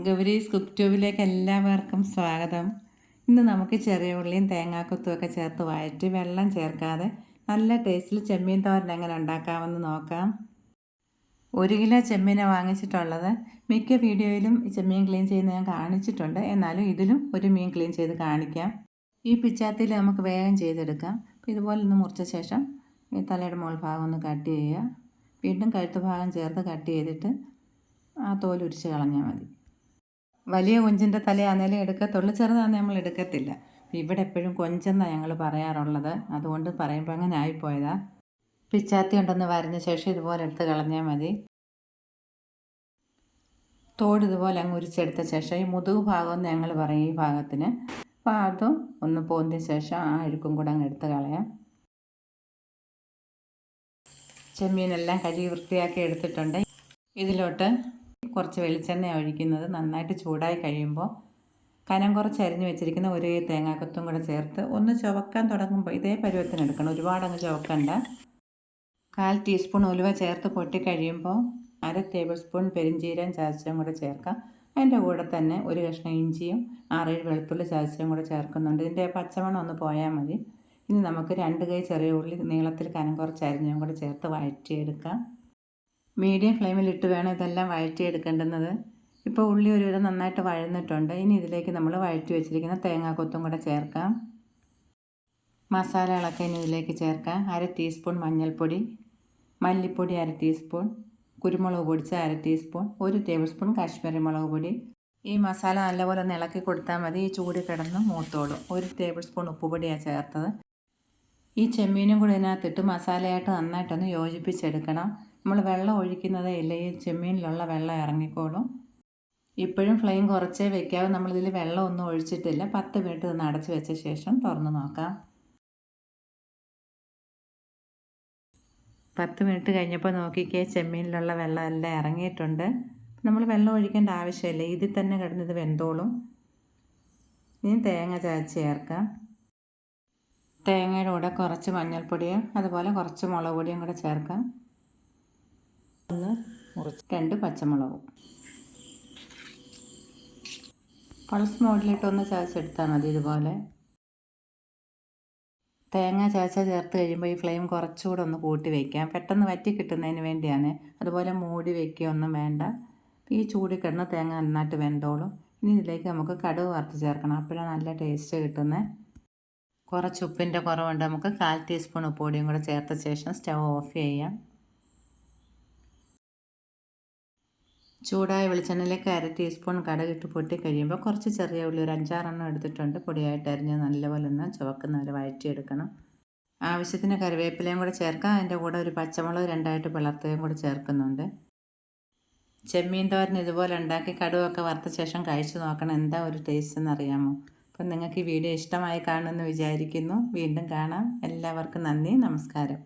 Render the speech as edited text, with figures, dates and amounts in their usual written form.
Gowri's cook ട്യൂബിലേക്ക് എല്ലാവർക്കും സ്വാഗതം. ഇന്ന് നമുക്ക് ചെറിയ ഉള്ളിയും തേങ്ങാക്കൊത്തുമൊക്കെ ചേർത്ത് വഴറ്റി വെള്ളം ചേർക്കാതെ നല്ല ടേസ്റ്റിൽ ചെമ്മീൻ തോരൻ എങ്ങനെ ഉണ്ടാക്കാമെന്ന് നോക്കാം. 1 കിലോ ചെമ്മീനെ വാങ്ങിച്ചിട്ടുള്ളത്. മിക്ക വീഡിയോയിലും ചെമ്മീൻ ക്ലീൻ ചെയ്യുന്നത് ഞാൻ കാണിച്ചിട്ടുണ്ട്. എന്നാലും ഇതിലും ഒരു മീൻ ക്ലീൻ ചെയ്ത് കാണിക്കാം. ഈ പിച്ചാത്തിയിൽ നമുക്ക് വേഗം ചെയ്തെടുക്കാം. ഇതുപോലെ ഒന്ന് മുറിച്ച ശേഷം ഈ തലയുടെ മുകൾ ഭാഗം ഒന്ന് കട്ട് ചെയ്യുക. വീണ്ടും കഴുത്ത് ഭാഗം ചേർത്ത് കട്ട് ചെയ്തിട്ട് ആ തോൽ ഉരിച്ച് കളഞ്ഞാൽ മതി. വലിയ കൊഞ്ചിൻ്റെ തലയാണെങ്കിലും എടുക്കത്തുള്ളൂ, ചെറുതാണെന്ന് നമ്മൾ എടുക്കത്തില്ല. ഇവിടെ എപ്പോഴും കൊഞ്ചെന്നാണ് ഞങ്ങൾ പറയാറുള്ളത്, അതുകൊണ്ട് പറയുമ്പോൾ അങ്ങനെ ആയിപ്പോയതാ. പിച്ചാത്തി ഉണ്ടെന്ന് വരഞ്ഞ ശേഷം ഇതുപോലെ എടുത്ത് കളഞ്ഞാൽ മതി. തോട് ഇതുപോലെ അങ്ങ് ഉരിച്ചെടുത്ത ശേഷം ഈ മുതുക് ഭാഗമെന്ന് ഞങ്ങൾ പറയും ഈ ഭാഗത്തിന്. അപ്പോൾ അതും ഒന്ന് പോന്തിയ ശേഷം ആ അഴുക്കും കൂടെ അങ്ങ് എടുത്ത് കളയാം. ചെമ്മീനെല്ലാം കഴുകി വൃത്തിയാക്കി എടുത്തിട്ടുണ്ട്. ഇതിലോട്ട് കുറച്ച് വെളിച്ചെണ്ണ ഒഴിക്കുന്നത്. നന്നായിട്ട് ചൂടായി കഴിയുമ്പോൾ കനം കുറച്ച് അരിഞ്ഞ് വെച്ചിരിക്കുന്ന ഒരു തേങ്ങാക്കൊത്തും കൂടെ ചേർത്ത് ഒന്ന് ചുവക്കാൻ തുടങ്ങുമ്പോൾ ഇതേ പരുവത്തിന് എടുക്കണം, ഒരുപാടങ്ങ് ചുവക്കണ്ട. 1/4 ടീസ്പൂൺ ഉലുവ ചേർത്ത് പൊട്ടി കഴിയുമ്പോൾ 1/2 ടേബിൾ സ്പൂൺ പെരിഞ്ചീരകം ചതച്ചതും കൂടെ ചേർക്കാം. അതിൻ്റെ കൂടെ തന്നെ ഒരു കഷ്ണം ഇഞ്ചിയും 6-7 വെളുത്തുള്ളി ചതച്ചതും കൂടെ ചേർക്കുന്നുണ്ട്. ഇതിൻ്റെ പച്ചമണം ഒന്ന് പോയാൽ മതി. ഇനി നമുക്ക് 2 കൈ ചെറിയ ഉള്ളി നീളത്തിൽ കനം കുറച്ച് അരിഞ്ഞതും കൂടെ ചേർത്ത് വഴറ്റിയെടുക്കാം. മീഡിയം ഫ്ലെയിമിലിട്ട് വേണം ഇതെല്ലാം വഴറ്റിയെടുക്കേണ്ടുന്നത്. ഇപ്പോൾ ഉള്ളി ഒരുവിധം നന്നായിട്ട് വഴന്നിട്ടുണ്ട്. ഇനി ഇതിലേക്ക് നമ്മൾ വഴറ്റി വെച്ചിരിക്കുന്ന തേങ്ങാക്കൊത്തും കൂടെ ചേർക്കാം. മസാലകളൊക്കെ ഇനി ഇതിലേക്ക് ചേർക്കാം. 1/2 ടീസ്പൂൺ മഞ്ഞൾപ്പൊടി, മല്ലിപ്പൊടി 1/2 ടീസ്പൂൺ, കുരുമുളക് പൊടിച്ച 1/2 ടീസ്പൂൺ, 1 ടേബിൾ സ്പൂൺ കാശ്മീരി മുളക് പൊടി. ഈ മസാല നല്ലപോലെ ഒന്ന് ഇളക്കി കൊടുത്താൽ മതി. ഈ ചൂട് കിടന്ന് മൂത്തോടും. 1 ടേബിൾ സ്പൂൺ ഉപ്പുപൊടിയാണ് ചേർത്തത്. ഈ ചെമ്മീനും കൂടി ഇതിനകത്തിട്ട് മസാലയായിട്ട് നന്നായിട്ടൊന്ന് യോജിപ്പിച്ചെടുക്കണം. നമ്മൾ വെള്ളം ഒഴിക്കുന്നതേ ഇല്ല, ഈ ചെമ്മീനിലുള്ള വെള്ളം ഇറങ്ങിക്കോളും. ഇപ്പോഴും ഫ്ലെയിം കുറച്ചേ വെക്കാവും. നമ്മളിതിൽ വെള്ളം ഒന്നും ഒഴിച്ചിട്ടില്ല. 10 മിനിറ്റ് ഒന്ന് അടച്ച് വെച്ച ശേഷം തുറന്ന് നോക്കാം. 10 മിനിറ്റ് കഴിഞ്ഞപ്പോൾ നോക്കിക്കേ, ചെമ്മീനിലുള്ള വെള്ളം എല്ലാം ഇറങ്ങിയിട്ടുണ്ട്. നമ്മൾ വെള്ളം ഒഴിക്കേണ്ട ആവശ്യമില്ല, ഇതിൽ തന്നെ കിടന്നത് വെന്തോളും. ഇനി തേങ്ങ ചതച്ച് ചേർക്കാം. തേങ്ങയുടെ കൂടെ കുറച്ച് മഞ്ഞൾപ്പൊടിയും അതുപോലെ കുറച്ച് മുളക് പൊടിയും കൂടെ ചേർക്കാം. 2 പച്ചമുളകും പൾസ് മോഡിലിട്ടൊന്ന് ചതച്ചെടുത്താൽ മതി. ഇതുപോലെ തേങ്ങ ചതച്ച ചേർത്ത് കഴിയുമ്പോൾ ഈ ഫ്ലെയിം കുറച്ചുകൂടെ ഒന്ന് കൂട്ടി വയ്ക്കാം, പെട്ടെന്ന് വറ്റി കിട്ടുന്നതിന് വേണ്ടിയാണ്. അതുപോലെ മൂടി വയ്ക്കുകയൊന്നും വേണ്ട. ഈ ചൂടി കിടന്ന് തേങ്ങ നന്നായിട്ട് വെന്തോളും. ഇനി ഇതിലേക്ക് നമുക്ക് കടുക് വറുത്ത് ചേർക്കണം, അപ്പോഴാണ് നല്ല ടേസ്റ്റ് കിട്ടുന്നത്. കുറച്ച് ഉപ്പിൻ്റെ കുറവുണ്ട്, നമുക്ക് 1/4 ടീസ്പൂൺ ഉപ്പ് പൊടിയും കൂടെ ചേർത്ത ശേഷം സ്റ്റവ് ഓഫ് ചെയ്യാം. ചൂടായ വെളിച്ചെണ്ണയിലേക്ക് 1/2 ടീസ്പൂൺ കടുകിട്ട് പൊട്ടി കഴിയുമ്പോൾ കുറച്ച് ചെറിയ ഉള്ളി ഒരു 5-6 എണ്ണം എടുത്തിട്ടുണ്ട്, പൊടിയായിട്ട് അരിഞ്ഞ് നല്ലപോലെ ഒന്ന് ചുവക്കുന്ന വരെ വഴറ്റിയെടുക്കണം. ആവശ്യത്തിന് കറിവേപ്പിലയും കൂടെ ചേർക്കാം. അതിൻ്റെ കൂടെ ഒരു പച്ചമുളക് 2ആയിട്ട് പിളർത്തുകയും കൂടെ ചേർക്കുന്നുണ്ട്. ചെമ്മീൻ തോരൻ ഇതുപോലെ ഉണ്ടാക്കി കടുകൊക്കെ വറുത്ത ശേഷം കഴിച്ചു നോക്കണം, എന്താ ഒരു ടേസ്റ്റ് എന്നറിയാമോ. അപ്പം നിങ്ങൾക്ക് ഈ വീഡിയോ ഇഷ്ടമായി കാണുമെന്ന് വിചാരിക്കുന്നു. വീണ്ടും കാണാം. എല്ലാവർക്കും നന്ദി, നമസ്കാരം.